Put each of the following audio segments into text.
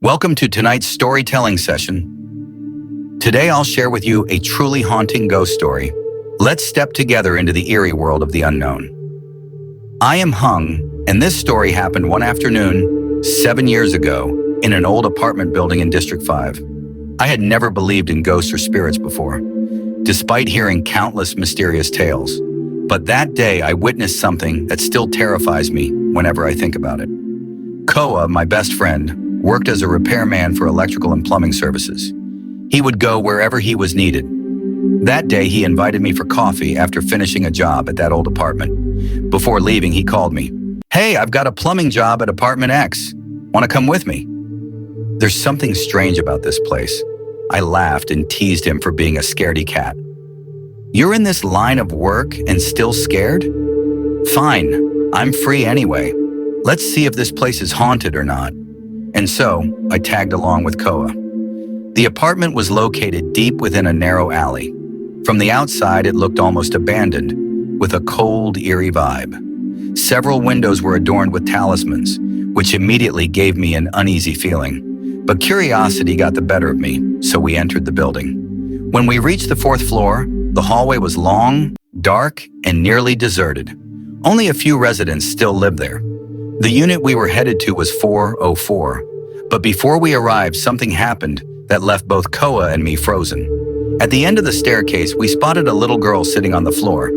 Welcome to tonight's storytelling session. Today I'll share with you a truly haunting ghost story. Let's step together into the eerie world of the unknown. I am Hung, and this story happened one afternoon 7 years ago in an old apartment building in District 5. I had never believed in ghosts or spirits before, despite hearing countless mysterious tales. But that day I witnessed something that still terrifies me whenever I think about it. Koa, my best friend, worked as a repairman for electrical and plumbing services. He would go wherever he was needed. That day, he invited me for coffee after finishing a job at that old apartment. Before leaving, he called me. "Hey, I've got a plumbing job at apartment X. Want to come with me?" There's something strange about this place. I laughed and teased him for being a scaredy cat. "You're in this line of work and still scared? Fine, I'm free anyway. Let's see if this place is haunted or not." And so, I tagged along with Koa. The apartment was located deep within a narrow alley. From the outside, it looked almost abandoned, with a cold, eerie vibe. Several windows were adorned with talismans, which immediately gave me an uneasy feeling. But curiosity got the better of me, so we entered the building. When we reached the 4th floor, the hallway was long, dark, and nearly deserted. Only a few residents still lived there. The unit we were headed to was 404, but before we arrived, something happened that left both Koa and me frozen. At the end of the staircase, we spotted a little girl sitting on the floor.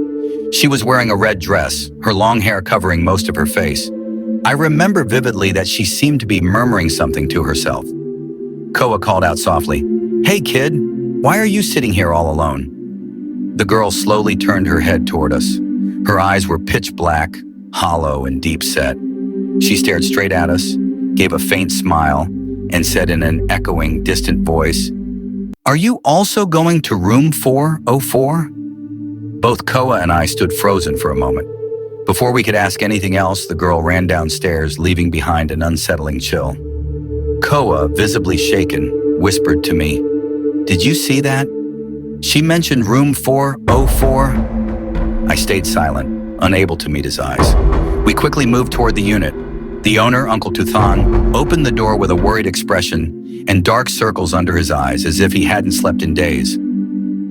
She was wearing a red dress, her long hair covering most of her face. I remember vividly that she seemed to be murmuring something to herself. Koa called out softly, "Hey kid, why are you sitting here all alone?" The girl slowly turned her head toward us. Her eyes were pitch black, hollow, and deep set. She stared straight at us, gave a faint smile, and said in an echoing, distant voice, "Are you also going to room 404? Both Koa and I stood frozen for a moment. Before we could ask anything else, the girl ran downstairs, leaving behind an unsettling chill. Koa, visibly shaken, whispered to me, "Did you see that? She mentioned room 404? I stayed silent, unable to meet his eyes. We quickly moved toward the unit. The owner, Uncle Tuthan, opened the door with a worried expression and dark circles under his eyes as if he hadn't slept in days.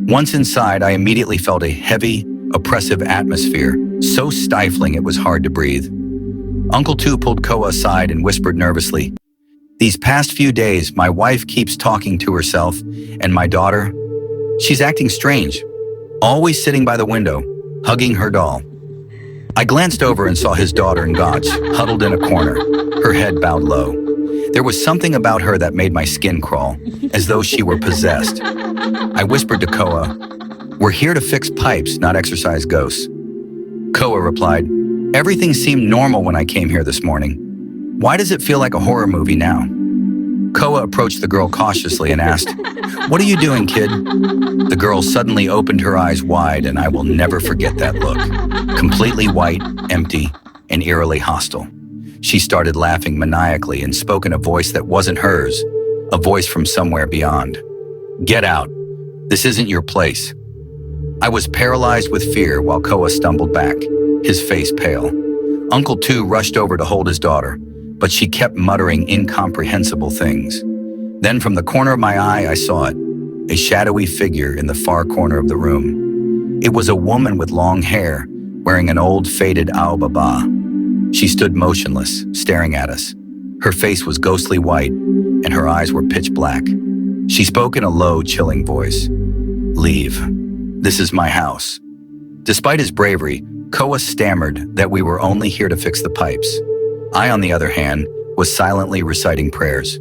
Once inside, I immediately felt a heavy, oppressive atmosphere, so stifling it was hard to breathe. Uncle Tu pulled Koa aside and whispered nervously, "These past few days, my wife keeps talking to herself, and my daughter, she's acting strange, always sitting by the window, hugging her doll." I glanced over and saw his daughter Ngach, huddled in a corner, her head bowed low. There was something about her that made my skin crawl, as though she were possessed. I whispered to Koa, "We're here to fix pipes, not exorcise ghosts." Koa replied, "Everything seemed normal when I came here this morning. Why does it feel like a horror movie now?" Koa approached the girl cautiously and asked, "What are you doing, kid?" The girl suddenly opened her eyes wide, and I will never forget that look. Completely white, empty, and eerily hostile. She started laughing maniacally and spoke in a voice that wasn't hers, a voice from somewhere beyond. "Get out. This isn't your place." I was paralyzed with fear while Koa stumbled back, his face pale. Uncle Tu rushed over to hold his daughter, but she kept muttering incomprehensible things. Then from the corner of my eye, I saw it, a shadowy figure in the far corner of the room. It was a woman with long hair, wearing an old faded aobaba. She stood motionless, staring at us. Her face was ghostly white, and her eyes were pitch black. She spoke in a low, chilling voice. "Leave. This is my house." Despite his bravery, Koa stammered that we were only here to fix the pipes. I, on the other hand, was silently reciting prayers.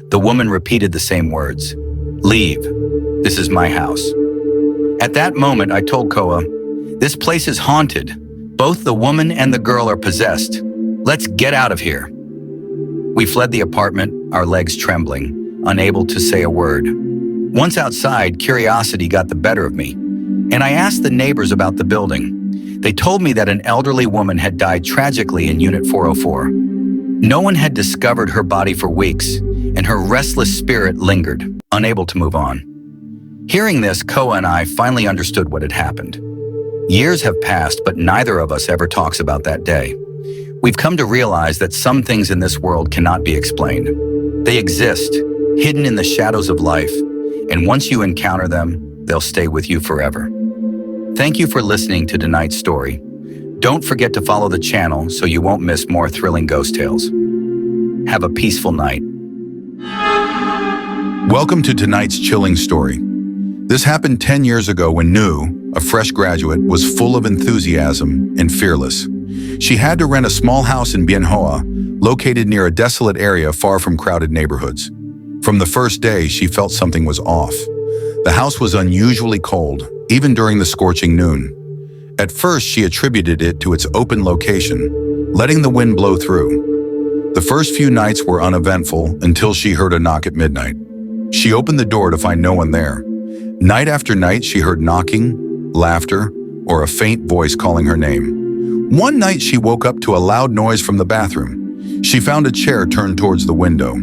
The woman repeated the same words. "Leave. This is my house." At that moment, I told Koa, "This place is haunted. Both the woman and the girl are possessed. Let's get out of here." We fled the apartment, our legs trembling, unable to say a word. Once outside, curiosity got the better of me, and I asked the neighbors about the building. They told me that an elderly woman had died tragically in Unit 404. No one had discovered her body for weeks, and her restless spirit lingered, unable to move on. Hearing this, Koa and I finally understood what had happened. Years have passed, but neither of us ever talks about that day. We've come to realize that some things in this world cannot be explained. They exist, hidden in the shadows of life, and once you encounter them, they'll stay with you forever. Thank you for listening to tonight's story. Don't forget to follow the channel so you won't miss more thrilling ghost tales. Have a peaceful night. Welcome to tonight's chilling story. This happened 10 years ago when Nu, a fresh graduate, was full of enthusiasm and fearless. She had to rent a small house in Bien Hoa, located near a desolate area far from crowded neighborhoods. From the first day, she felt something was off. The house was unusually cold, even during the scorching noon. At first, she attributed it to its open location, letting the wind blow through. The first few nights were uneventful until she heard a knock at midnight. She opened the door to find no one there. Night after night, she heard knocking, laughter, or a faint voice calling her name. One night, she woke up to a loud noise from the bathroom. She found a chair turned towards the window.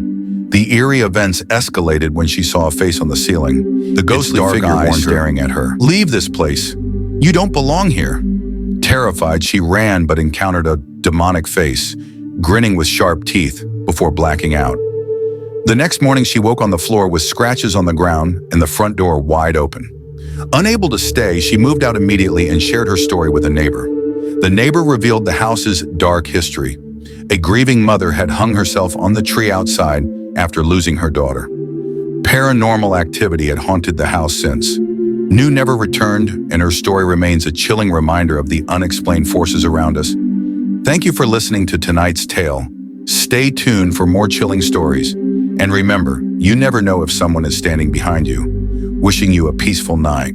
The eerie events escalated when she saw a face on the ceiling, the ghostly figure staring at her. "Leave this place. You don't belong here." Terrified, she ran but encountered a demonic face, grinning with sharp teeth, before blacking out. The next morning, she woke on the floor with scratches on the ground and the front door wide open. Unable to stay, she moved out immediately and shared her story with a neighbor. The neighbor revealed the house's dark history. A grieving mother had hung herself on the tree outside after losing her daughter. Paranormal activity had haunted the house since. Nu never returned, and her story remains a chilling reminder of the unexplained forces around us. Thank you for listening to tonight's tale. Stay tuned for more chilling stories. And remember, you never know if someone is standing behind you. Wishing you a peaceful night.